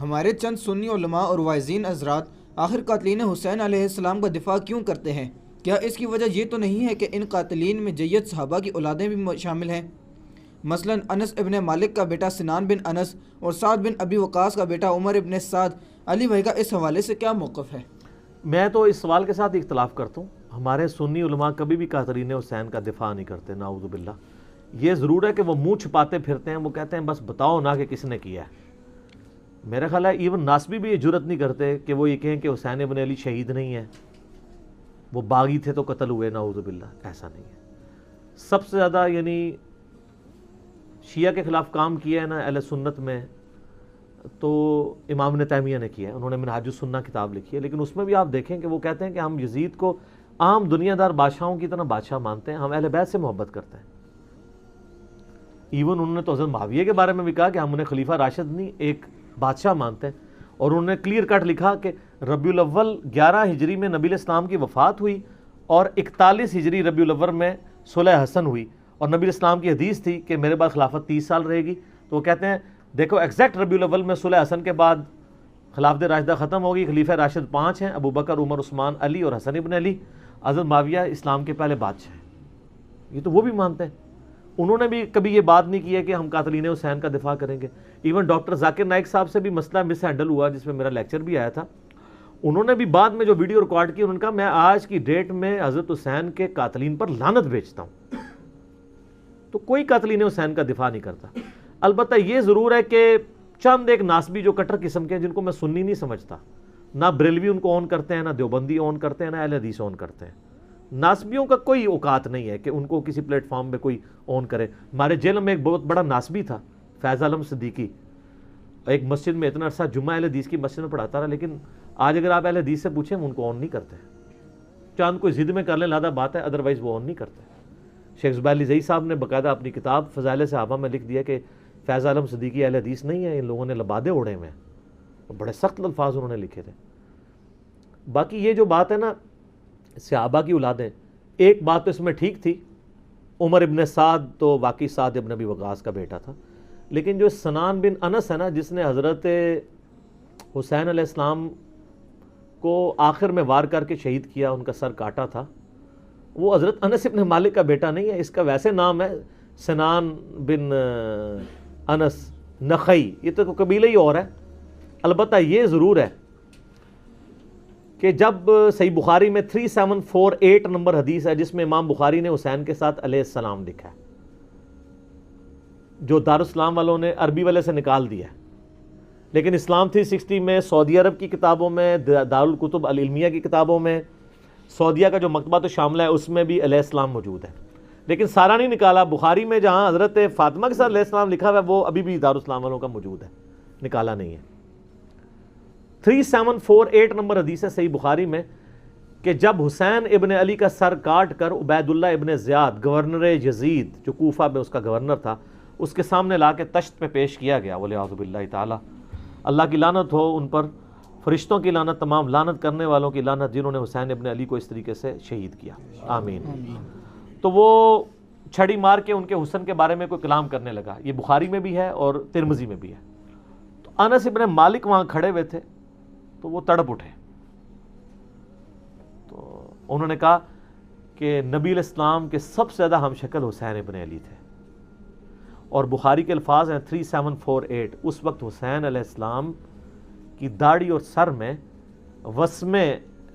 ہمارے چند سنی علماء اور واعظین حضرات آخر قاتلین حسین علیہ السلام کا دفاع کیوں کرتے ہیں؟ کیا اس کی وجہ یہ تو نہیں ہے کہ ان قاتلین میں جید صحابہ کی اولادیں بھی شامل ہیں؟ مثلا انس ابن مالک کا بیٹا سنان بن انس اور سعد بن ابی وقاص کا بیٹا عمر ابن سعد۔ علی بھائی کا اس حوالے سے کیا موقف ہے؟ میں تو اس سوال کے ساتھ اختلاف کرتا ہوں۔ ہمارے سنی علماء کبھی بھی قاتلین حسین کا دفاع نہیں کرتے، نعوذ باللہ۔ یہ ضرور ہے کہ وہ منہ چھپاتے پھرتے ہیں، وہ کہتے ہیں بس بتاؤ نا کہ کس نے کیا ہے۔ میرا خیال ہے ایون ناسبی بھی یہ جرت نہیں کرتے کہ وہ یہ کہیں کہ حسین ابن علی شہید نہیں ہے، وہ باغی تھے تو قتل ہوئے، نعوذ باللہ۔ ایسا نہیں ہے۔ سب سے زیادہ یعنی شیعہ کے خلاف کام کیا ہے نا اہل سنت میں، تو امام ابن تیمیہ نے کیا ہے۔ انہوں نے منہاج السنہ کتاب لکھی ہے، لیکن اس میں بھی آپ دیکھیں کہ وہ کہتے ہیں کہ ہم یزید کو عام دنیا دار بادشاہوں کی طرح بادشاہ مانتے ہیں، ہم اہل بیت سے محبت کرتے ہیں۔ ایون انہوں نے تو حضرت معاویہ کے بارے میں بھی کہا کہ ہم انہیں خلیفہ راشد نہیں ایک بادشاہ مانتے ہیں، اور انہوں نے کلیئر کٹ لکھا کہ ربیع الاول 11 ہجری میں نبی علیہ السلام کی وفات ہوئی اور 41 ہجری ربیع الاول میں صلح حسن ہوئی، اور نبی علیہ السلام کی حدیث تھی کہ میرے بعد خلافت 30 سال رہے گی۔ تو وہ کہتے ہیں دیکھو ایگزیکٹ ربیع الاول میں صلح حسن کے بعد خلافت راشدہ ختم ہوگی، خلیفہ راشد 5 ہیں، ابو بکر، عمر، عثمان، علی اور حسن ابن علی۔ حضرت معاویہ اسلام کے پہلے بادشاہ ہیں، یہ تو وہ بھی مانتے ہیں۔ انہوں نے بھی کبھی یہ بات نہیں کی ہے کہ ہم قاتلین حسین کا دفاع کریں گے۔ ایون ڈاکٹر ذاکر نائک صاحب سے بھی مسئلہ مس ہینڈل ہوا جس میں میرا لیکچر بھی آیا تھا، انہوں نے بھی بعد میں جو ویڈیو ریکارڈ کی انہوں نے کہا میں آج کی ڈیٹ میں حضرت حسین کے قاتلین پر لعنت بھیجتا ہوں۔ تو کوئی قاتلین حسین کا دفاع نہیں کرتا۔ البتہ یہ ضرور ہے کہ چند ایک ناسبی جو کٹر قسم کے ہیں جن کو میں سنی نہیں سمجھتا، نہ بریلوی ان کو اون کرتے ہیں، نہ دیوبندی اون کرتے ہیں، نہ اہل حدیث اون کرتے ہیں۔ ناسبیوں کا کوئی اوقات نہیں ہے کہ ان کو کسی پلیٹ فارم پہ کوئی اون کرے۔ ہمارے جیل میں ایک بہت بڑا ناسبی تھا، فیض عالم صدیقی، ایک مسجد میں اتنا عرصہ جمعہ اہل حدیث کی مسجد میں پڑھاتا رہا، لیکن آج اگر آپ اہل حدیث سے پوچھیں ان کو اون نہیں کرتے۔ چاند کوئی ضد میں کر لیں لادہ بات ہے، ادروائز وہ اون نہیں کرتے۔ شیخ زبیر علی زئی صاحب نے باقاعدہ اپنی کتاب فضائل صحابہ میں لکھ دیا کہ فیض عالم صدیقی اہل حدیث نہیں ہے، ان لوگوں نے لبادے اڑے ہوئے ہیں۔ بڑے سخت الفاظ انہوں نے لکھے تھے۔ باقی یہ جو بات ہے نا صحابہ کی اولادیں، ایک بات تو اس میں ٹھیک تھی، عمر ابن سعد تو واقعی سعد ابن ابی وقاص کا بیٹا تھا، لیکن جو سنان بن انس ہے نا جس نے حضرت حسین علیہ السلام کو آخر میں وار کر کے شہید کیا، ان کا سر کاٹا تھا، وہ حضرت انس ابن مالک کا بیٹا نہیں ہے۔ اس کا ویسے نام ہے سنان بن انس نخعی، یہ تو قبیلہ ہی اور ہے۔ البتہ یہ ضرور ہے کہ جب صحیح بخاری میں 3748 نمبر حدیث ہے جس میں امام بخاری نے حسین کے ساتھ علیہ السلام لکھا ہے، جو دارالاسلام والوں نے عربی والے سے نکال دیا ہے، لیکن اسلام 360 میں، سعودی عرب کی کتابوں میں، دارالکتب العلمیہ کی کتابوں میں، سعودیہ کا جو مکتبۃ الشاملہ ہے اس میں بھی علیہ السلام موجود ہے، لیکن سارا نہیں نکالا۔ بخاری میں جہاں حضرت فاطمہ کے ساتھ علیہ السلام لکھا ہوا ہے وہ ابھی بھی دارالاسلام والوں کا موجود ہے، نکالا نہیں ہے۔ 3748 نمبر حدیث ہے صحیح بخاری میں کہ جب حسین ابن علی کا سر کاٹ کر عبید اللہ ابن زیاد گورنر یزید جو کوفہ میں اس کا گورنر تھا اس کے سامنے لا کے تشت پہ پیش کیا گیا، ولیعوذ باللہ تعالی، اللہ کی لعنت ہو ان پر، فرشتوں کی لعنت، تمام لعنت کرنے والوں کی لعنت جنہوں نے حسین ابن علی کو اس طریقے سے شہید کیا، آمین۔ تو وہ چھڑی مار کے ان کے حسن کے بارے میں کوئی کلام کرنے لگا، یہ بخاری میں بھی ہے اور ترمذی میں بھی ہے۔ تو انس ابن مالک وہاں کھڑے ہوئے تھے تو وہ تڑپ اٹھے، تو انہوں نے کہا کہ نبی علیہ السلام کے سب سے زیادہ ہم شکل حسین ابن علی تھے، اور بخاری کے الفاظ ہیں 3748، اس وقت حسین علیہ السلام کی داڑھی اور سر میں وسمے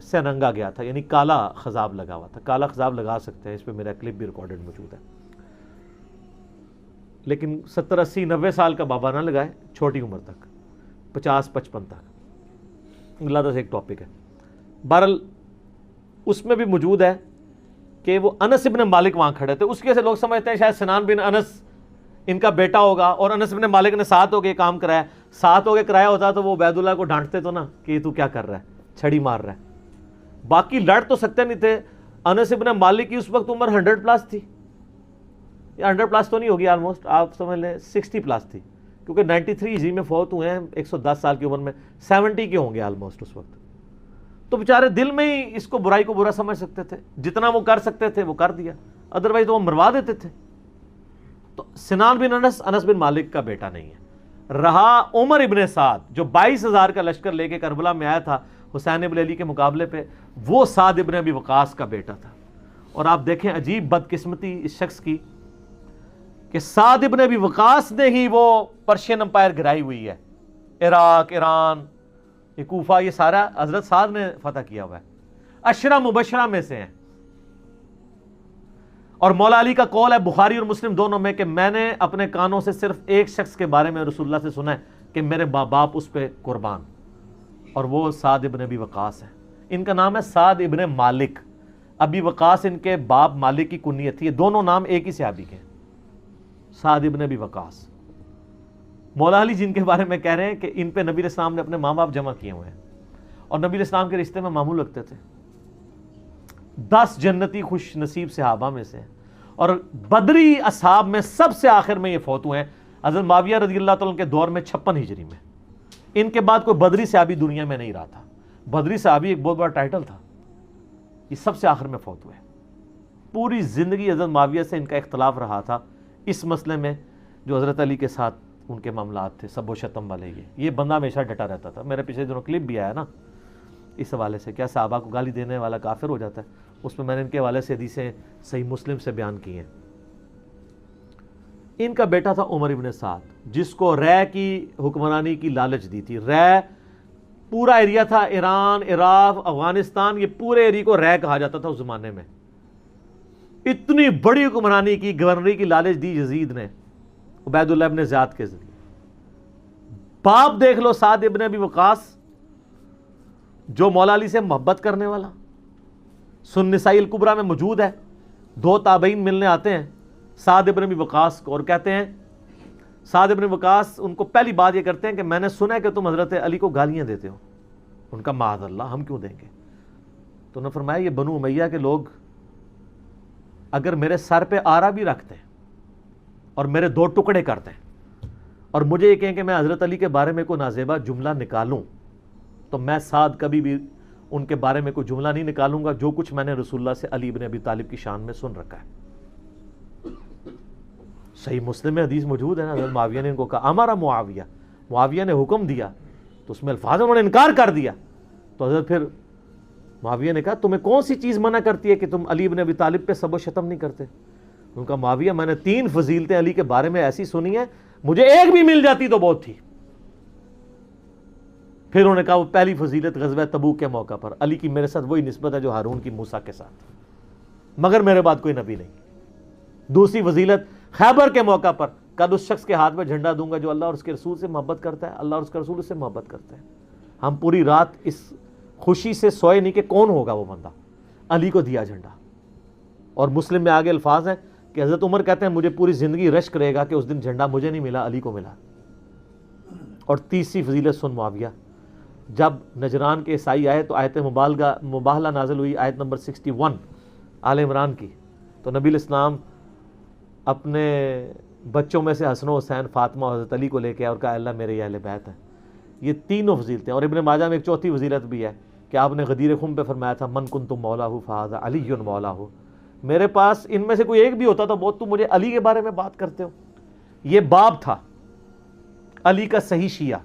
سے رنگا گیا تھا، یعنی کالا خضاب لگا ہوا تھا۔ کالا خضاب لگا سکتے ہیں، اس پہ میرا کلپ بھی ریکارڈڈ موجود ہے، لیکن 70 80 90 سال کا بابا نہ لگائے، چھوٹی عمر تک 50 55 تک، اللہ سے ایک ٹاپک ہے۔ بہرحال اس میں بھی موجود ہے کہ وہ انس ابن مالک وہاں کھڑے تھے، اس کے سے لوگ سمجھتے ہیں شاید سنان بن انس ان کا بیٹا ہوگا، اور انس ابن مالک نے ساتھ ہو کے کام کرایا، ساتھ ہو کے کرایا ہوتا تو وہ عبید اللہ کو ڈانٹتے تو نا کہ یہ تو کیا کر رہا ہے، چھڑی مار رہا ہے۔ باقی لڑ تو سکتے نہیں تھے۔ انس ابن مالک کی اس وقت عمر 100 پلس تھی، یا 100 پلس تو نہیں ہوگی، آلموسٹ آپ سمجھ لیں 60 پلس تھی، کیونکہ 93 عیسوی میں فوت ہوئے ہیں، 110 سال کی عمر میں، 70 کے ہوں گے آلموسٹ اس وقت۔ تو بیچارے دل میں ہی اس کو برائی کو برا سمجھ سکتے تھے، جتنا وہ کر سکتے تھے وہ کر دیا، ادروائز وہ مروا دیتے تھے۔ تو سنان بن انس انس بن مالک کا بیٹا نہیں ہے۔ رہا عمر ابن سعد جو 22,000 کا لشکر لے کے کربلا میں آیا تھا حسین ابن علی کے مقابلے پہ، وہ سعد ابن ابی وقاص کا بیٹا تھا۔ اور آپ دیکھیں عجیب بدقسمتی اس شخص کی کہ سعد ابن ابی وقاص نے ہی وہ پرشین امپائر گرائی ہوئی ہے، عراق، ایران، یہ کوفہ، یہ سارا حضرت سعد نے فتح کیا ہوا ہے، عشرہ مبشرہ میں سے ہیں۔ اور مولا علی کا قول ہے بخاری اور مسلم دونوں میں کہ میں نے اپنے کانوں سے صرف ایک شخص کے بارے میں رسول اللہ سے سنا ہے کہ میرے ماں باپ اس پہ قربان، اور وہ سعد ابن ابی وقاص ہے۔ ان کا نام ہے سعد ابن مالک، ابی وقاص ان کے باپ مالک کی کنیت تھی، یہ دونوں نام ایک ہی صحابی کے ہیں، سعد ابن ابی وقاص۔ مولا علی جن کے بارے میں کہہ رہے ہیں کہ ان پہ نبی علیہ السلام نے اپنے ماں باپ جمع کیے ہوئے ہیں، اور نبی علیہ السلام کے رشتے میں معمول رکھتے تھے۔ 10 جنتی خوش نصیب صحابہ میں سے، اور بدری اصحاب میں سب سے آخر میں یہ فوت ہوئے ہیں حضرت معاویہ رضی اللہ تعالیٰ کے دور میں 56 ہجری میں۔ ان کے بعد کوئی بدری صحابی دنیا میں نہیں رہا تھا۔ بدری صحابی ایک بہت بڑا ٹائٹل تھا، یہ سب سے آخر میں فوت ہوئے۔ پوری زندگی حضرت معاویہ سے ان کا اختلاف رہا تھا اس مسئلے میں جو حضرت علی کے ساتھ ان کے معاملات تھے، سب و شتم والے۔ یہ بندہ ہمیشہ ڈٹا رہتا تھا۔ میرے پچھلے دنوں کلپ بھی آیا نا اس حوالے سے، کیا صحابہ کو گالی دینے والا کافر ہو جاتا ہے، اس میں نے ان کے حوالے سے حدیثیں صحیح مسلم سے بیان کی ہیں۔ ان کا بیٹا تھا عمر ابن سعد، جس کو رے کی حکمرانی کی لالچ دی تھی۔ رے پورا ایریا تھا، ایران، عراق، افغانستان، یہ پورے ایریا کو رے کہا جاتا تھا اس زمانے میں۔ اتنی بڑی حکمرانی کی، گورنری کی لالچ دی یزید نے عبید اللہ ابن زیاد کے ذریعے۔ باپ دیکھ لو سعد ابن ابی وقاص، جو مولا علی سے محبت کرنے والا، سنن نسائی الکبریٰ میں موجود ہے۔ 2 تابعین ملنے آتے ہیں سعد ابن ابی وقاص کو اور کہتے ہیں، سعد ابن وقاص ان کو پہلی بات یہ کرتے ہیں کہ میں نے سنا ہے کہ تم حضرت علی کو گالیاں دیتے ہو۔ ان کا معاذ اللہ، ہم کیوں دیں گے؟ تو انہوں نے فرمایا یہ بنو امیہ کے لوگ اگر میرے سر پہ آرا بھی رکھتے ہیں اور میرے 2 ٹکڑے کرتے ہیں اور مجھے یہ کہیں کہ میں حضرت علی کے بارے میں کوئی نازیبہ جملہ نکالوں، تو میں سعد کبھی بھی ان کے بارے میں کوئی جملہ نہیں نکالوں گا جو کچھ میں نے رسول اللہ سے علی ابن ابی طالب کی شان میں سن رکھا ہے۔ صحیح مسلم میں حدیث موجود ہے نا، حضرت معاویہ نے ان کو کہا ہمارا معاویہ، معاویہ نے حکم دیا، تو اس میں الفاظ انہوں نے انکار کر دیا۔ تو حضرت پھر معاویہ نے کہا تمہیں کون سی چیز منع کرتی ہے کہ تم علی ابن ابی طالب پہ سب و شتم نہیں کرتے؟ ان کا معاویہ میں نے 3 فضیلتیں علی کے بارے میں ایسی سنی ہیں، مجھے ایک بھی مل جاتی تو بہت تھی۔ پھر انہوں نے کہا وہ پہلی فضیلت غزوہ تبوک کے موقع پر علی کی میرے ساتھ وہی نسبت ہے جو ہارون کی موسیٰ کے ساتھ، مگر میرے بعد کوئی نبی نہیں۔ دوسری فضیلت خیبر کے موقع پر کل اس شخص کے ہاتھ میں جھنڈا دوں گا جو اللہ اور اس کے رسول سے محبت کرتا ہے، اللہ اور اس کا رسول اس سے محبت کرتے ہیں۔ ہم پوری رات اس خوشی سے سوئے نہیں کہ کون ہوگا وہ بندہ، علی کو دیا جھنڈا۔ اور مسلم میں آگے الفاظ ہیں کہ حضرت عمر کہتے ہیں مجھے پوری زندگی رشک رہے گا کہ اس دن جھنڈا مجھے نہیں ملا، علی کو ملا۔ اور تیسری فضیلت سن معاویہ، جب نجران کے عیسائی آئے تو آیت مباہلہ نازل ہوئی، آیت نمبر 61 آل عمران کی، تو نبی علیہ السلام اپنے بچوں میں سے حسن و حسین، فاطمہ اور حضرت علی کو لے کے اور کہا اللہ میرے یہ اہل بیت ہیں۔ یہ تینوں فضیلتیں، اور ابن ماجہ میں ایک چوتھی فضیلت بھی ہے کہ آپ نے غدیر خم پہ فرمایا تھا من کنتم مولاہ فہذا علی مولاہ، میرے پاس ان میں سے کوئی ایک بھی ہوتا تو بہت تم مجھے علی کے بارے میں بات کرتے ہو۔ یہ باپ تھا علی کا صحیح شیعہ،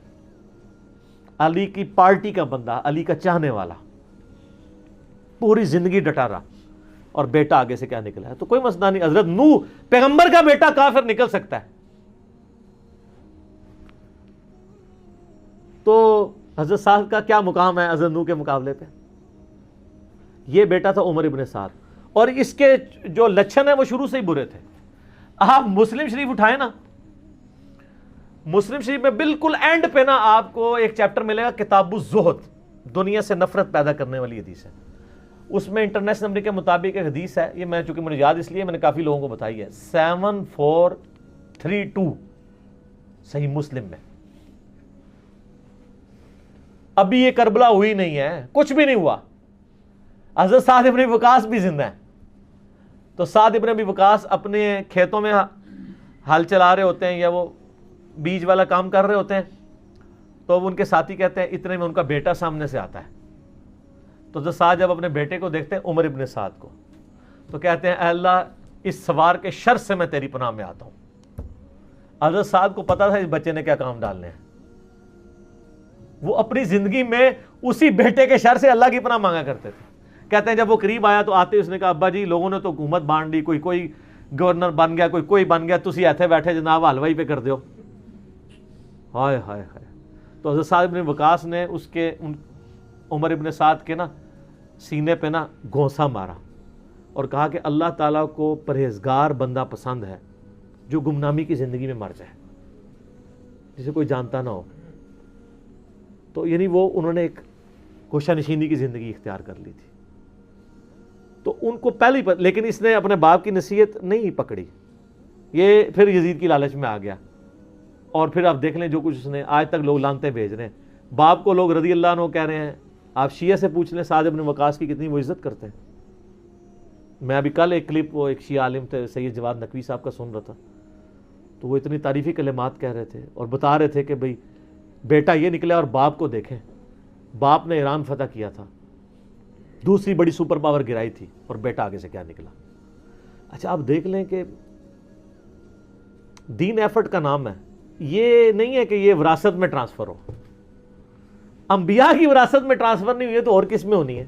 علی کی پارٹی کا بندہ، علی کا چاہنے والا، پوری زندگی ڈٹا رہا، اور بیٹا آگے سے کیا نکلا ہے تو کوئی مسئلہ نہیں۔ حضرت نوح پیغمبر کا بیٹا کافر نکل سکتا ہے، تو حضرت سعد کا کیا مقام ہے حضرت نوح کے مقابلے پہ؟ یہ بیٹا تھا عمر ابن سعد، اور اس کے جو لچھن ہیں وہ شروع سے ہی برے تھے۔ آپ مسلم شریف اٹھائیں نا، مسلم شریف میں بالکل اینڈ پہ نا آپ کو ایک چیپٹر ملے گا کتاب الزہد، دنیا سے نفرت پیدا کرنے والی حدیث ہے۔ اس میں انٹرنیشنل نمبر کے مطابق ایک حدیث ہے، یہ میں چونکہ مجھے یاد اس لیے میں نے کافی لوگوں کو بتائی ہے، 7432 صحیح مسلم میں۔ ابھی یہ کربلا ہوئی نہیں ہے، کچھ بھی نہیں ہوا، حضرت سعد ابن ابی وقاص بھی زندہ ہیں۔ تو سعد ابن ابی وقاص اپنے کھیتوں میں ہل چلا رہے ہوتے ہیں یا وہ بیج والا کام کر رہے ہوتے ہیں، تو وہ ان کے ساتھی کہتے ہیں اتنے میں ان کا بیٹا سامنے سے آتا ہے۔ تو حضرت سعد جب اپنے بیٹے کو دیکھتے ہیں عمر ابن سعد کو، تو کہتے ہیں اے اللہ اس سوار کے شر سے میں تیری پناہ میں آتا ہوں، حضرت سعد کو پتا تھا اس بچے نے کیا کام ڈالنے ہیں. وہ اپنی زندگی میں اسی بیٹے کے شر سے اللہ کی پناہ مانگا کرتے تھے. کہتے ہیں جب وہ قریب آیا تو آتے اس نے کہا ابا جی لوگوں نے تو حکومت بانٹ دی, کوئی گورنر بن گیا, کوئی بن گیا, تسی ایتھے بیٹھے جناب حلوائی پہ کر دیو. ہائے ہائے ہائے. تو حضرت سعد بن وقاص نے اس کے عمر ابن سعد کے نا سینے پہ نا گھونسا مارا اور کہا کہ اللہ تعالیٰ کو پرہیزگار بندہ پسند ہے جو گمنامی کی زندگی میں مر جائے, جسے کوئی جانتا نہ ہو. تو یعنی وہ انہوں نے ایک گوشہ نشینی کی زندگی اختیار کر لی تھی. تو ان کو پہلے ہی لیکن اس نے اپنے باپ کی نصیحت نہیں پکڑی, یہ پھر یزید کی لالچ میں آ گیا. اور پھر آپ دیکھ لیں جو کچھ اس نے, آج تک لوگ لانتے بھیج رہے ہیں. باپ کو لوگ رضی اللہ عنہ کہہ رہے ہیں. آپ شیعہ سے پوچھ لیں سعد بن وقاص کی کتنی وہ عزت کرتے ہیں. میں ابھی کل ایک کلپ وہ ایک شیعہ عالم تھے سید جواد نقوی صاحب کا سن رہا تھا, تو وہ اتنی تعریفی کلمات کہہ رہے تھے اور بتا رہے تھے کہ بھئی بیٹا یہ نکلا اور باپ کو دیکھیں, باپ نے ایران فتح کیا تھا, دوسری بڑی سپر پاور گرائی تھی, اور بیٹا آگے سے کیا نکلا. اچھا آپ دیکھ لیں کہ دین ایفرٹ کا نام ہے, یہ نہیں ہے کہ یہ وراثت میں ٹرانسفر ہو. انبیاء کی وراثت میں ٹرانسفر نہیں ہوئی ہے تو اور کس میں ہونی ہے.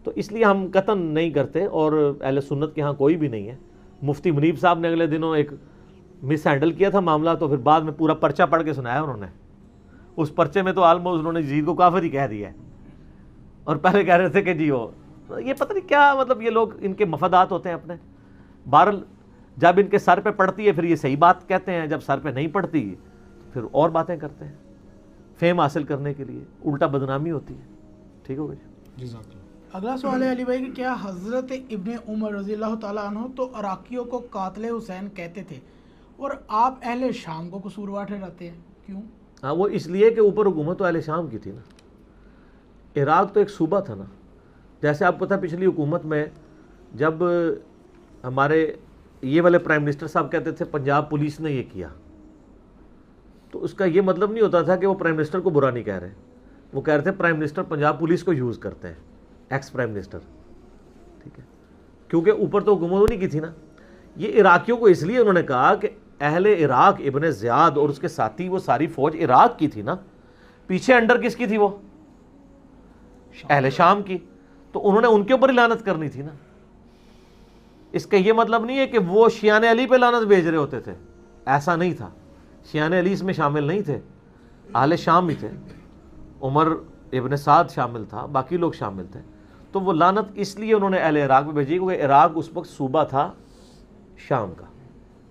تو اس لیے ہم قطعاً نہیں کرتے, اور اہل سنت کے ہاں کوئی بھی نہیں ہے. مفتی منیب صاحب نے اگلے دنوں ایک مس ہینڈل کیا تھا معاملہ, تو پھر بعد میں پورا پرچہ پڑھ کے سنایا انہوں نے. اس پرچے میں تو آلموسٹ انہوں نے یزید کو کافر ہی کہہ دیا ہے, اور پہلے کہہ رہے تھے کہ جی وہ یہ پتہ نہیں کیا, مطلب یہ لوگ ان کے مفادات ہوتے ہیں اپنے. بہرحال جب ان کے سر پہ پڑتی ہے پھر یہ صحیح بات کہتے ہیں, جب سر پہ نہیں پڑتی پھر اور باتیں کرتے ہیں فیم حاصل کرنے کے لیے, الٹا بدنامی ہوتی ہے. ٹھیک ہو گئی. اگلا سوال ہے علی بھائی کہ کیا حضرت ابن عمر رضی اللہ تعالیٰ عنہ تو عراقیوں کو قاتل حسین کہتے تھے, اور آپ اہل شام کو قصوروار ٹھہراتے ہیں, کیوں؟ ہاں وہ اس لیے کہ اوپر حکومت تو اہل شام کی تھی نا. عراق تو ایک صوبہ تھا نا. جیسے آپ پتہ پچھلی حکومت میں جب ہمارے یہ والے پرائم منسٹر صاحب کہتے تھے پنجاب پولیس نے یہ کیا, تو اس کا یہ مطلب نہیں ہوتا تھا کہ وہ پرائم منسٹر کو برا نہیں کہہ رہے. وہ کہہ رہے تھے پرائم منسٹر پنجاب پولیس کو یوز کرتے ہیں, ایکس پرائم منسٹر. ٹھیک ہے, کیونکہ اوپر تو حکومت انہی کی تھی نا. یہ عراقیوں کو اس لیے انہوں نے کہا کہ اہل عراق ابن زیاد اور اس کے ساتھی وہ ساری فوج عراق کی تھی نا, پیچھے انڈر کس کی تھی, وہ اہل شام کی. تو انہوں نے ان کے اوپر ہی لعنت کرنی تھی نا. اس کا یہ مطلب نہیں ہے کہ وہ شیعان علی پہ لعنت بھیج رہے ہوتے تھے, ایسا نہیں تھا. شیعان علی اس میں شامل نہیں تھے, اہل شام ہی تھے. عمر ابن سعد شامل تھا, باقی لوگ شامل تھے. تو وہ لعنت اس لیے انہوں نے اہل عراق پہ بھیجی کیونکہ عراق اس وقت صوبہ تھا شام کا.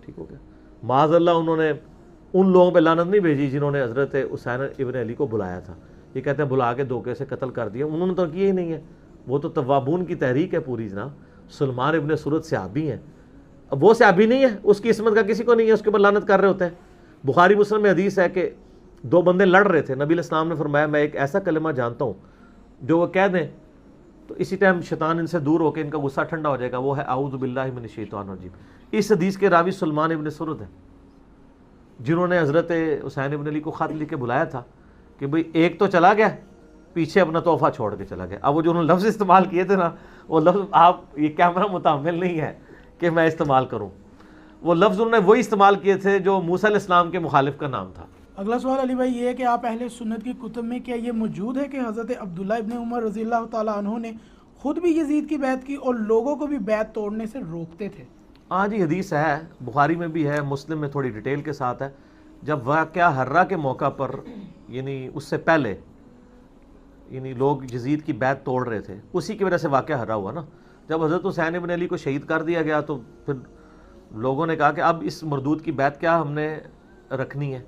ٹھیک ہو گیا. معاذ اللہ انہوں نے ان لوگوں پہ لعنت نہیں بھیجی جنہوں نے حضرت حسین ابن علی کو بلایا تھا. یہ کہتے ہیں بلا کے دھوکے سے قتل کر دیا, انہوں نے تو کیا ہی نہیں ہے. وہ تو توابون کی تحریک ہے پوری جناب. سلمان ابن سرد صحابی ہیں, اب وہ صحابی نہیں ہے, اس کی عصمت کا کسی کو نہیں ہے, اس کے اوپر لعنت کر رہے ہوتے ہیں. بخاری مسلم میں حدیث ہے کہ دو بندے لڑ رہے تھے, نبی علیہ السلام نے فرمایا میں ایک ایسا کلمہ جانتا ہوں جو وہ کہہ دیں تو اسی ٹائم شیطان ان سے دور ہو کے ان کا غصہ ٹھنڈا ہو جائے گا, وہ ہے اعوذ باللہ من الشیطان الرجیم. اس حدیث کے راوی سلمان ابن سرد ہیں جنہوں نے حضرت حسین ابن علی کو خط لکھ کے بلایا تھا کہ بھئی ایک تو چلا گیا, پیچھے اپنا تحفہ چھوڑ کے چلا گیا. اب وہ جو انہوں نے لفظ استعمال کیے تھے نا, وہ لفظ آپ یہ کیمرہ متحمل نہیں ہے کہ میں استعمال کروں. وہ لفظ انہوں نے وہی استعمال کیے تھے جو موسیٰ علیہ السلام کے مخالف کا نام تھا. اگلا سوال علی بھائی یہ ہے کہ آپ اہل سنت کی کتب میں کیا یہ موجود ہے کہ حضرت عبداللہ ابن عمر رضی اللہ تعالیٰ عنہ نے خود بھی یزید کی بیعت کی اور لوگوں کو بھی بیعت توڑنے سے روکتے تھے؟ ہاں جی حدیث ہے, بخاری میں بھی ہے, مسلم میں تھوڑی ڈیٹیل کے ساتھ ہے. جب واقعہ حرہ کے موقع پر یعنی اس سے پہلے یعنی لوگ یزید کی بیعت توڑ رہے تھے, اسی کی وجہ سے واقعہ حرہ ہوا نا. جب حضرت حسین ابن علی کو شہید کر دیا گیا تو پھر لوگوں نے کہا کہ اب اس مردود کی بیعت کیا ہم نے رکھنی ہے,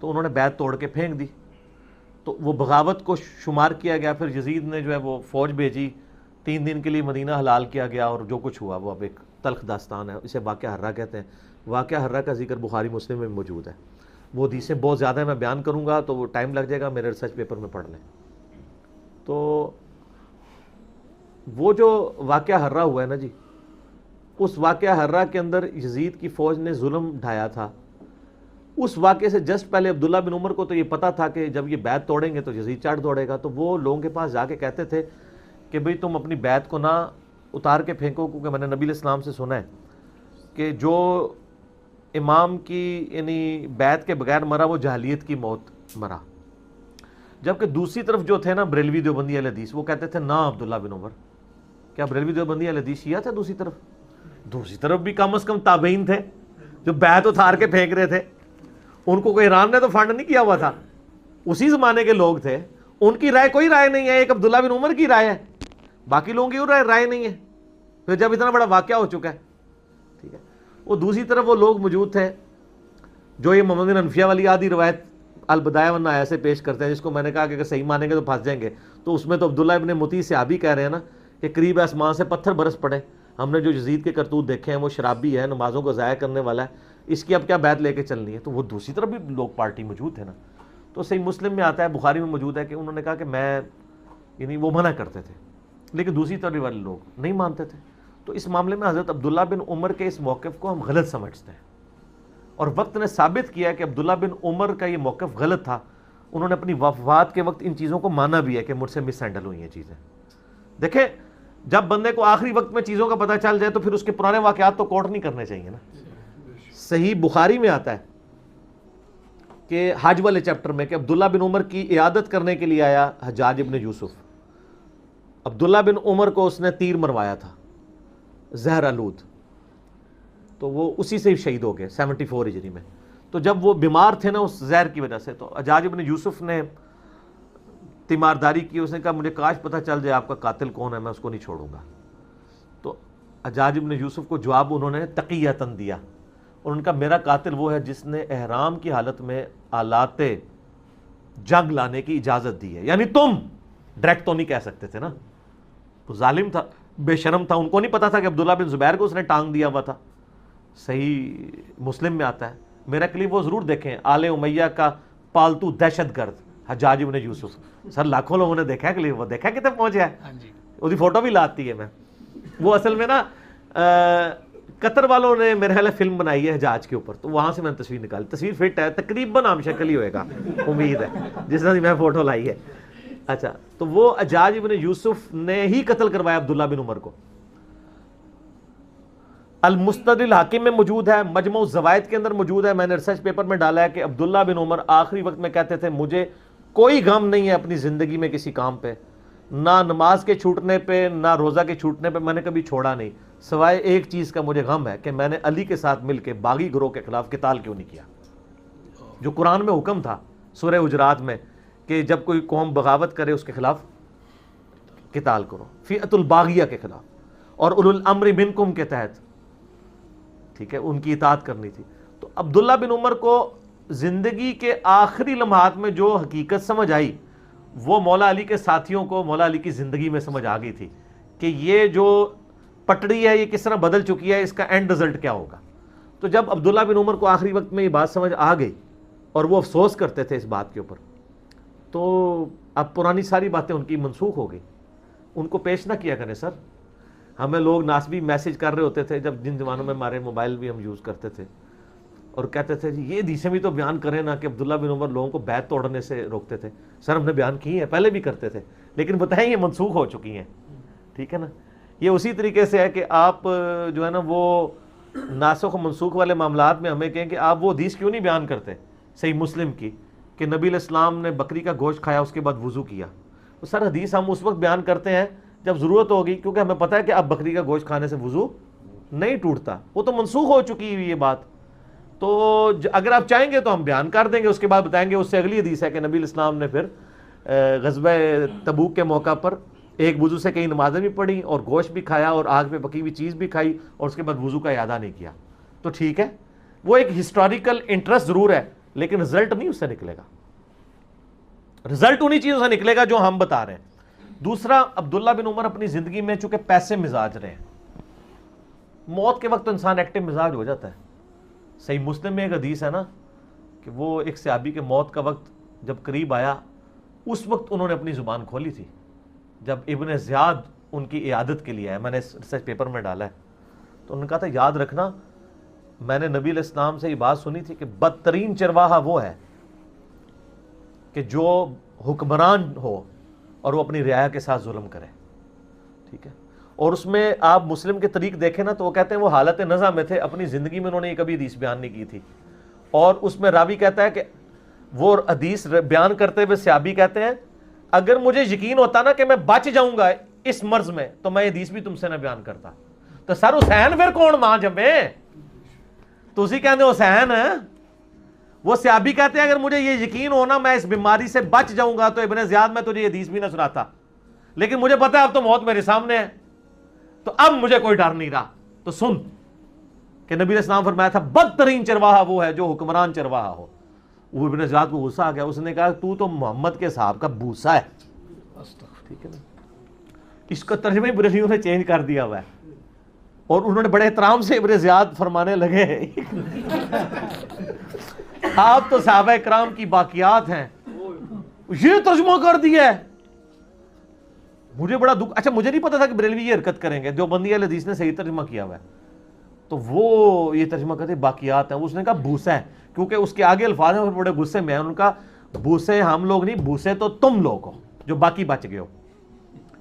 تو انہوں نے بیعت توڑ کے پھینک دی. تو وہ بغاوت کو شمار کیا گیا. پھر یزید نے جو ہے وہ فوج بھیجی, 3 دن کے لیے مدینہ حلال کیا گیا, اور جو کچھ ہوا وہ اب ایک تلخ داستان ہے, اسے واقعہ حرہ کہتے ہیں. واقعہ حرہ کا ذکر بخاری مسلم میں موجود ہے. وہ حدیثیں بہت زیادہ میں بیان کروں گا تو وہ ٹائم لگ جائے گا, میرے ریسرچ پیپر میں پڑھ لیں. تو وہ جو واقعہ حرہ ہوا ہے نا جی, اس واقعہ حرہ کے اندر یزید کی فوج نے ظلم ڈھایا تھا. اس واقعے سے جسٹ پہلے عبداللہ بن عمر کو تو یہ پتا تھا کہ جب یہ بیعت توڑیں گے تو یزید چاٹ دوڑے گا. تو وہ لوگوں کے پاس جا کے کہتے تھے کہ بھئی تم اپنی بیعت کو نہ اتار کے پھینکو, کیونکہ میں نے نبی علیہ السلام سے سنا ہے کہ جو امام کی یعنی بیعت کے بغیر مرا وہ جاہلیت کی موت مرا، جبکہ دوسری طرف جو تھے نا بریلوی دیوبندی اہل حدیث، وہ کہتے تھے نا عبداللہ بن عمر. کیا بریلوی دیوبندی اہل حدیث شیعہ تھے؟ دوسری طرف بھی کم از کم تابعین تھے جو بیعت اتار کے پھینک رہے تھے. ان کو کوئی ایران نے تو فنڈ نہیں کیا ہوا تھا، اسی زمانے کے لوگ تھے. ان کی رائے کوئی رائے نہیں ہے، ایک عبداللہ بن عمر کی رائے ہے، باقی لوگوں کی رائے نہیں ہے. پھر جب اتنا بڑا واقعہ ہو چکا ہے، ٹھیک ہے. وہ دوسری طرف وہ لوگ موجود تھے جو یہ محمد بن حنفیہ والی آدھی روایت البدایہ والنہایہ سے پیش کرتے ہیں، جس کو میں نے کہا کہ اگر صحیح مانیں گے تو پھنس جائیں گے. تو اس میں تو عبداللہ ابن مطیع صحابی کہہ رہے ہیں نا کہ قریب آسمان سے پتھر برس پڑے، ہم نے جو یزید کے کرتوت دیکھے ہیں، وہ شرابی ہے، نمازوں کو ضائع کرنے والا ہے، اس کی اب کیا بیعت لے کے چلنی ہے. تو وہ دوسری طرف بھی لوگ پارٹی موجود تھے نا. تو صحیح مسلم میں آتا ہے، بخاری میں موجود ہے کہ انہوں نے کہا کہ میں یعنی وہ منع کرتے تھے، لیکن دوسری طرف والے لوگ نہیں مانتے تھے. تو اس معاملے میں حضرت عبداللہ بن عمر کے اس موقف کو ہم غلط سمجھتے ہیں، اور وقت نے ثابت کیا کہ عبداللہ بن عمر کا یہ موقف غلط تھا. انہوں نے اپنی وفات کے وقت ان چیزوں کو مانا بھی ہے کہ مجھ سے مس ہینڈل ہوئی ہیں چیزیں. دیکھیں جب بندے کو آخری وقت میں چیزوں کا پتہ چل جائے تو پھر اس کے پرانے واقعات تو کوٹ نہیں کرنے چاہیے نا. صحیح بخاری میں آتا ہے کہ حج والے چیپٹر میں کہ عبداللہ بن عمر کی عیادت کرنے کے لیے آیا حجاج ابن یوسف. عبداللہ بن عمر کو اس نے تیر مروایا تھا زہر آلود، تو وہ اسی سے ہی شہید ہو گئے 74 ہجری میں. تو جب وہ بیمار تھے نا اس زہر کی وجہ سے، تو حجاج ابن یوسف نے تیمارداری کی. اس نے کہا مجھے کاش پتہ چل جائے آپ کا قاتل کون ہے، میں اس کو نہیں چھوڑوں گا. تو حجاج ابن یوسف کو جواب انہوں نے تقیۃً دیا. انہوں نے کہا میرا قاتل وہ ہے جس نے احرام کی حالت میں آلات جنگ لانے کی اجازت دی ہے. یعنی تم ڈائریکٹ تو نہیں کہہ سکتے تھے نا، وہ ظالم تھا، بے شرم تھا. ان کو نہیں پتا تھا کہ عبداللہ بن زبیر کو اس نے ٹانگ دیا ہوا تھا. صحیح مسلم میں آتا ہے. میرا کلپ وہ ضرور دیکھیں، آل امیہ کا پالتو دہشت گرد حجاج ابن یوسف. سر لاکھوں لوگوں نے دیکھا کلپ، وہ دیکھا کتنے پہنچا ہے، اس کی فوٹو بھی لاتی ہے میں. وہ اصل میں نا قطر والوں نے میرے خیال فلم بنائی ہے حجاج کے اوپر، تو وہاں سے میں نے تصویر نکالی. تصویر فٹ ہے، تقریباً عام شکل ہی ہوئے گا امید ہے جس طرح میں فوٹو لائی ہے. اچھا، تو وہ حجاج ابن یوسف نے ہی قتل کروایا عبداللہ بن عمر کو. المستدرک الحاکم میں موجود ہے، مجموع الزوائد کے اندر موجود ہے. میں نے ریسرچ پیپر میں ڈالا ہے کہ عبداللہ بن عمر آخری وقت میں کہتے تھے مجھے کوئی غم نہیں ہے اپنی زندگی میں کسی کام پہ، نہ نماز کے چھوٹنے پہ نہ روزہ کے چھوٹنے پہ میں نے کبھی چھوڑا نہیں، سوائے ایک چیز کا مجھے غم ہے کہ میں نے علی کے ساتھ مل کے باغی گروہ کے خلاف قتال کیوں نہیں کیا. جو قرآن میں حکم تھا سورہ حجرات میں کہ جب کوئی قوم بغاوت کرے اس کے خلاف قتال کرو، فئۃ الباغیہ کے خلاف، اور اولو الامر منکم کے تحت، ٹھیک ہے، ان کی اطاعت کرنی تھی. تو عبداللہ بن عمر کو زندگی کے آخری لمحات میں جو حقیقت سمجھ آئی وہ مولا علی کے ساتھیوں کو مولا علی کی زندگی میں سمجھ آ گئی تھی کہ یہ جو پٹڑی ہے یہ کس طرح بدل چکی ہے، اس کا اینڈ رزلٹ کیا ہوگا. تو جب عبداللہ بن عمر کو آخری وقت میں یہ بات سمجھ آ گئی اور وہ افسوس کرتے تھے اس بات کے اوپر، تو اب پرانی ساری باتیں ان کی منسوخ ہو گئی. ان کو پیش نہ کیا کریں سر. ہمیں لوگ ناسبی میسج کر رہے ہوتے تھے جب جن زمانوں میں ہمارے موبائل بھی ہم یوز کرتے تھے، اور کہتے تھے جی یہ حدیثیں بھی تو بیان کریں نا کہ عبداللہ بن عمر لوگوں کو بیعت توڑنے سے روکتے تھے. سر ہم نے بیان کی ہیں، پہلے بھی کرتے تھے، لیکن بتائیں یہ منسوخ ہو چکی ہیں. ٹھیک ہے نا. یہ اسی طریقے سے ہے کہ آپ جو ہے نا وہ ناسخ و منسوخ والے معاملات میں ہمیں کہیں کہ آپ وہ حدیث کیوں نہیں بیان کرتے صحیح مسلم کی کہ نبی علیہ السلام نے بکری کا گوشت کھایا اس کے بعد وضو کیا. تو سر حدیث ہم اس وقت بیان کرتے ہیں جب ضرورت ہوگی، کیونکہ ہمیں پتہ ہے کہ اب بکری کا گوشت کھانے سے وضو نہیں ٹوٹتا، وہ تو منسوخ ہو چکی ہوئی یہ بات. تو اگر آپ چاہیں گے تو ہم بیان کر دیں گے، اس کے بعد بتائیں گے. اس سے اگلی حدیث ہے کہ نبی علیہ السلام نے پھر غزوہ تبوک کے موقع پر ایک وضو سے کئی نمازیں بھی پڑھی اور گوشت بھی کھایا اور آگ پہ پکی ہوئی چیز بھی کھائی اور اس کے بعد وضو کا اعادہ نہیں کیا. تو ٹھیک ہے، وہ ایک ہسٹوریکل انٹرسٹ ضرور ہے، لیکن رزلٹ نہیں اس سے نکلے گا. رزلٹ انہی چیزوں سے نکلے گا جو ہم بتا رہے ہیں. دوسرا، عبداللہ بن عمر اپنی زندگی میں چونکہ پیسے مزاج رہے ہیں، موت کے وقت تو انسان ایکٹیو مزاج ہو جاتا ہے. صحیح مسلم میں ایک حدیث ہے نا کہ وہ ایک صحابی کے موت کا وقت جب قریب آیا اس وقت انہوں نے اپنی زبان کھولی تھی جب ابن زیاد ان کی عیادت کے لیے آیا. میں نے ریسرچ پیپر میں ڈالا ہے. تو انہوں نے کہا تھا یاد رکھنا میں نے نبی علیہ السلام سے یہ بات سنی تھی کہ بدترین چرواہا وہ ہے کہ جو حکمران ہو اور وہ اپنی رعایا کے ساتھ ظلم کرے. ٹھیک ہے. اور اس میں آپ مسلم کے طریق دیکھیں نا تو وہ کہتے ہیں وہ حالت نزع میں تھے, اپنی زندگی میں انہوں نے یہ کبھی حدیث بیان نہیں کی تھی. اور اس میں راوی کہتا ہے کہ وہ حدیث بیان کرتے ہوئے صحابی کہتے ہیں اگر مجھے یقین ہوتا نا کہ میں بچ جاؤں گا اس مرض میں تو میں یہ حدیث بھی تم سے نہ بیان کرتا. تو سر حسین پھر کون ماں جمے, تسی کہتے حسین, وہ صحابی کہتے ہیں اگر مجھے یہ یقین ہونا میں اس بیماری سے بچ جاؤں گا تو ابن زیاد میں تجھے یہ حدیث بھی نہ سناتا, لیکن مجھے پتا ہے اب تو موت میرے سامنے ہے تو اب مجھے کوئی ڈر نہیں رہا. تو سن کہ نبی علیہ السلام فرمایا تھا بدترین چرواہا وہ ہے جو حکمران چرواہا ہو. وہ ابن زیاد کو غصہ آ گیا, اس نے کہا تو محمد کے صاحب کا بوسا ہے. ٹھیک ہے نا, اس کا ترجمہ بریلویوں نے چینج کر دیا ہوا ہے, اور انہوں نے بڑے احترام سے ابن زیاد فرمانے لگے آپ تو صحابہ کرام کی باقیات ہیں, یہ ترجمہ کر دیا ہے. مجھے بڑا دکھ, اچھا مجھے نہیں پتا تھا کہ بریلوی یہ حرکت کریں گے, جو بندی حدیث نے صحیح ترجمہ کیا ہوا ہے تو وہ یہ ترجمہ کرتے باقیات ہیں. اس نے کہا بوسا ہے, کیونکہ اس کے آگے الفاظ ہیں اور بڑے غصے میں ہیں. ان کا بوسے ہم لوگ نہیں, بوسے تو تم لوگ ہو جو باقی بچ گئے ہو.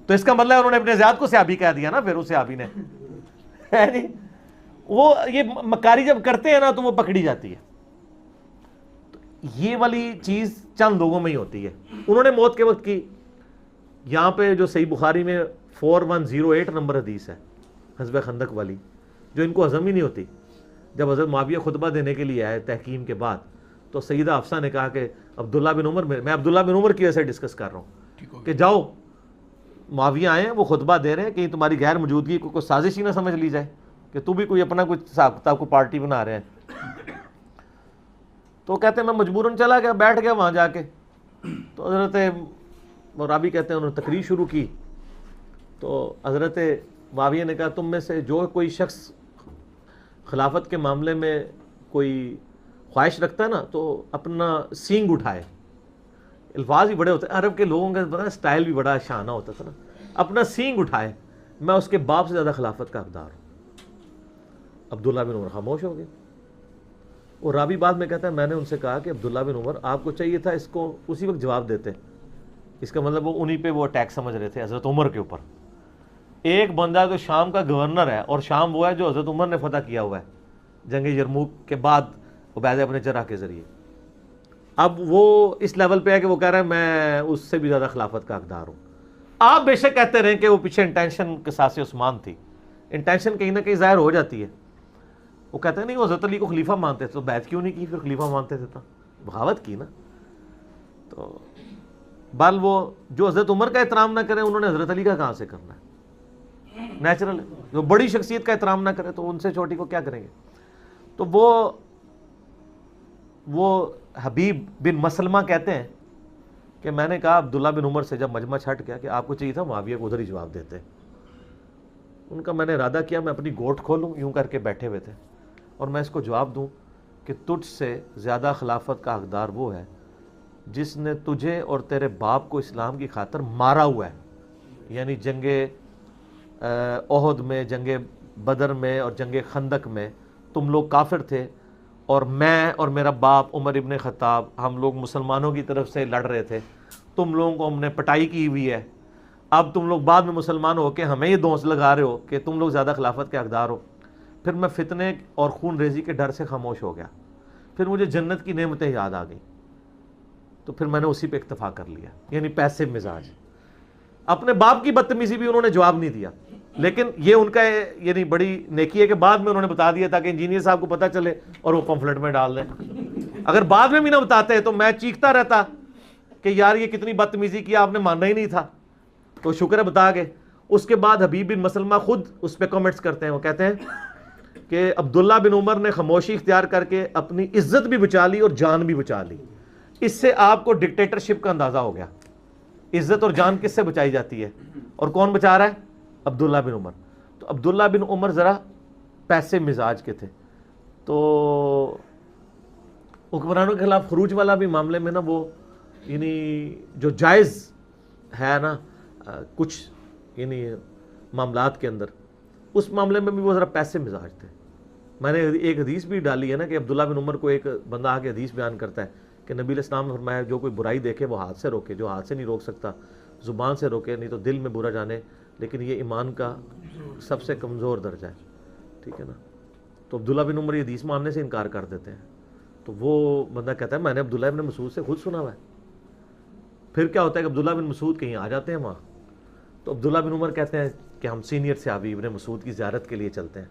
تو اس کا مطلب ہے انہوں نے ابن زیاد کو صحابی کہہ دیا نا, پھر اس صحابی نے وہ یہ مکاری جب کرتے ہیں نا تو وہ پکڑی جاتی ہے. یہ والی چیز چند لوگوں میں ہی ہوتی ہے. انہوں نے موت کے وقت کی, یہاں پہ جو صحیح بخاری میں 4108 نمبر حدیث ہے غزوہ خندق والی, جو ان کو ہضم ہی نہیں ہوتی. جب حضرت معاویہ خطبہ دینے کے لیے آئے تحکیم کے بعد تو سیدہ حفصہ نے کہا کہ عبداللہ بن عمر, میں عبداللہ بن عمر کی وجہ سے ڈسکس کر رہا ہوں کہ جاؤ معاویہ آئے ہیں وہ خطبہ دے رہے ہیں, کہ تمہاری غیر موجودگی کو کوئی سازش ہی نہ سمجھ لی جائے کہ تو بھی کوئی اپنا کوئی حساب کتاب کو پارٹی بنا رہے ہیں. تو کہتے ہیں میں مجبوراً چلا گیا, بیٹھ گیا وہاں جا کے. تو حضرت رابی کہتے ہیں انہوں نے تقریر شروع کی تو حضرت معاویہ نے کہا تم میں سے جو کوئی شخص خلافت کے معاملے میں کوئی خواہش رکھتا ہے نا تو اپنا سینگ اٹھائے. الفاظ بھی بڑے ہوتے ہیں عرب کے لوگوں کا, پتہ ہے سٹائل بھی بڑا شانہ ہوتا تھا نا. اپنا سینگ اٹھائے, میں اس کے باپ سے زیادہ خلافت کا حقدار ہوں. عبداللہ بن عمر خاموش ہو گئے. اور رابی بعد میں کہتا ہے میں نے ان سے کہا کہ عبداللہ بن عمر آپ کو چاہیے تھا اس کو اسی وقت جواب دیتے. اس کا مطلب وہ انہی پہ وہ اٹیک سمجھ رہے تھے حضرت عمر کے اوپر. ایک بندہ تو شام کا گورنر ہے, اور شام وہ ہے جو حضرت عمر نے فتح کیا ہوا ہے جنگ یرموک کے بعد عبیدہ ابن جراح کے ذریعے. اب وہ اس لیول پہ ہے کہ وہ کہہ رہا ہے میں اس سے بھی زیادہ خلافت کا حقدار ہوں. آپ بے شک کہتے رہیں کہ وہ پیچھے انٹینشن قصاص عثمان تھی, انٹینشن کہیں نہ کہیں ظاہر ہو جاتی ہے. وہ کہتے ہیں نہیں وہ حضرت علی کو خلیفہ مانتے تھے تو بیعت کیوں نہیں کی, پھر خلیفہ مانتے تھے تو بغاوت کی نا. تو بال وہ جو حضرت عمر کا احترام نہ کرے انہوں نے حضرت علی کا کہاں سے کرنا ہے, نیچرل ہے. جو بڑی شخصیت کا احترام نہ کرے تو ان سے چھوٹی کو کیا کریں گے. تو وہ حبیب بن مسلمہ کہتے ہیں کہ میں نے کہا عبداللہ بن عمر سے جب مجمع چھٹ گیا کہ آپ کو چاہیے تھا معاویہ کو ادھر ہی جواب دیتے. ان کا میں نے ارادہ کیا میں اپنی گوٹ کھولوں, یوں کر کے بیٹھے ہوئے تھے, اور میں اس کو جواب دوں کہ تجھ سے زیادہ خلافت کا حقدار وہ ہے جس نے تجھے اور تیرے باپ کو اسلام کی خاطر مارا ہوا ہے. یعنی جنگ احد میں, جنگ بدر میں اور جنگ خندق میں تم لوگ کافر تھے, اور میں اور میرا باپ عمر ابن خطاب ہم لوگ مسلمانوں کی طرف سے لڑ رہے تھے. تم لوگوں کو ہم نے پٹائی کی ہوئی ہے. اب تم لوگ بعد میں مسلمان ہو کے ہمیں یہ دوست لگا رہے ہو کہ تم لوگ زیادہ خلافت کے حقدار ہو. پھر میں فتنے اور خون ریزی کے ڈر سے خاموش ہو گیا. پھر مجھے جنت کی نعمتیں یاد آ گئیں, تو پھر میں نے اسی پہ اکتفا کر لیا. یعنی پیسے مزاج. اپنے باپ کی بدتمیزی بھی انہوں نے جواب نہیں دیا, لیکن یہ ان کا یعنی بڑی نیکی ہے کہ بعد میں انہوں نے بتا دیا تاکہ انجینئر صاحب کو پتہ چلے اور وہ پمفلٹ میں ڈال دیں. اگر بعد میں بھی نہ بتاتے تو میں چیختا رہتا کہ یار یہ کتنی بدتمیزی کیا, آپ نے ماننا ہی نہیں تھا. تو شکر ہے بتا گئے. اس کے بعد حبیب بن مسلمہ خود اس پہ کمنٹس کرتے ہیں, وہ کہتے ہیں کہ عبداللہ بن عمر نے خاموشی اختیار کر کے اپنی عزت بھی بچا لی اور جان بھی بچا لی. اس سے آپ کو ڈکٹیٹرشپ کا اندازہ ہو گیا. عزت اور جان کس سے بچائی جاتی ہے, اور کون بچا رہا ہے؟ عبداللہ بن عمر. تو عبداللہ بن عمر ذرا پیسے مزاج کے تھے. تو حکمرانوں کے خلاف خروج والا بھی معاملے میں نا وہ یعنی جو جائز ہے نا کچھ یعنی معاملات کے اندر, اس معاملے میں بھی وہ ذرا پیسے مزاج تھے. میں نے ایک حدیث بھی ڈالی ہے نا کہ عبداللہ بن عمر کو ایک بندہ آ کے حدیث بیان کرتا ہے کہ نبی علیہ السلام نے فرمایا جو کوئی برائی دیکھے وہ ہاتھ سے روکے, جو ہاتھ سے نہیں روک سکتا زبان سے روکے, نہیں تو دل میں برا جانے لیکن یہ ایمان کا سب سے کمزور درجہ ہے، ٹھیک ہے نا. تو عبداللہ بن عمر یہ حدیث ماننے سے انکار کر دیتے ہیں. تو وہ بندہ کہتا ہے میں نے عبداللہ بن مسعود سے خود سنا ہوا ہے. پھر کیا ہوتا ہے کہ عبداللہ بن مسعود کہیں آ جاتے ہیں وہاں، تو عبداللہ بن عمر کہتے ہیں کہ ہم سینئر صحابی ابن مسعود کی زیارت کے لیے چلتے ہیں.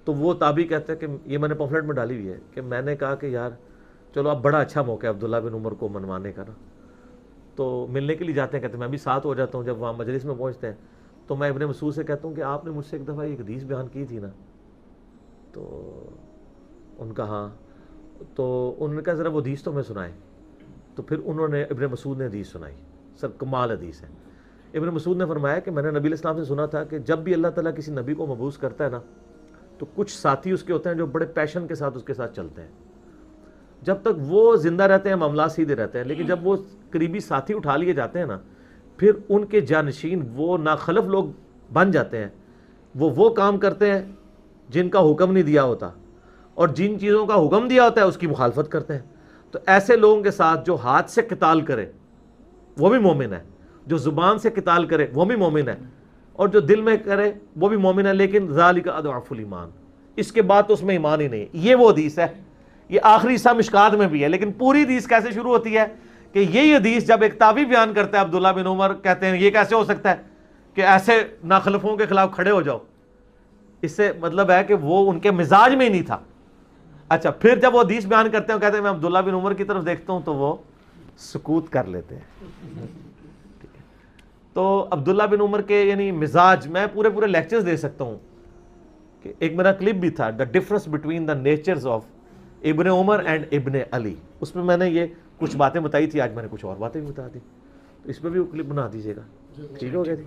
تو وہ تابعی کہتے ہیں کہ یہ میں نے پمفلٹ میں ڈالی ہوئی ہے کہ میں نے کہا کہ یار چلو اب بڑا اچھا موقع ہے عبداللہ بن عمر کو منوانے کا نا. تو ملنے کے لیے جاتے ہیں، کہتے ہیں میں بھی ساتھ ہو جاتا ہوں. جب وہاں مجلس میں پہنچتے ہیں تو میں ابن مسعود سے کہتا ہوں کہ آپ نے مجھ سے ایک دفعہ ایک حدیث بیان کی تھی نا. تو ان کا ہاں. تو انہوں نے کہا ذرا وہ حدیث تو میں سنائیں. تو پھر انہوں نے ابن مسعود نے حدیث سنائی. سر کمال حدیث ہے. ابن مسعود نے فرمایا کہ میں نے نبی علیہ السلام سے سنا تھا کہ جب بھی اللہ تعالیٰ کسی نبی کو مبعوث کرتا ہے نا تو کچھ ساتھی اس کے ہوتے ہیں جو بڑے پیشن کے ساتھ اس کے ساتھ چلتے ہیں. جب تک وہ زندہ رہتے ہیں معاملات سیدھے رہتے ہیں، لیکن جب وہ قریبی ساتھی اٹھا لیے جاتے ہیں نا پھر ان کے جانشین وہ ناخلف لوگ بن جاتے ہیں. وہ کام کرتے ہیں جن کا حکم نہیں دیا ہوتا، اور جن چیزوں کا حکم دیا ہوتا ہے اس کی مخالفت کرتے ہیں. تو ایسے لوگوں کے ساتھ جو ہاتھ سے قتال کرے وہ بھی مومن ہے، جو زبان سے قتال کرے وہ بھی مومن ہے، اور جو دل میں کرے وہ بھی مومن ہے. لیکن ذالک اضعف الایمان، اس کے بعد تو اس میں ایمان ہی نہیں. یہ وہ حدیث ہے. یہ آخری حصہ مشکات میں بھی ہے، لیکن پوری حدیث کیسے شروع ہوتی ہے کہ یہی حدیث جب ایک تابعی بیان کرتا ہے عبداللہ بن عمر کہتے ہیں یہ کیسے ہو سکتا ہے کہ ایسے ناخلفوں کے خلاف کھڑے ہو جاؤ. اس سے مطلب ہے کہ وہ ان کے مزاج میں ہی نہیں تھا. اچھا پھر جب وہ حدیث بیان کرتے ہیں کہتے ہیں میں عبداللہ بن عمر کی طرف دیکھتا ہوں تو وہ سکوت کر لیتے ہیں. تو عبداللہ بن عمر کے یعنی مزاج میں پورے لیکچرز دے سکتا ہوں. کہ ایک میرا کلپ بھی تھا the difference between the natures of Ibn Umar and ابن علی، اس میں نے یہ کچھ باتیں بتائی تھی. آج میں نے کچھ اور باتیں بھی بتا دی. تو اس پہ بھی وہ کلپ بنا دیجیے گا. ٹھیک ہو گیا جی.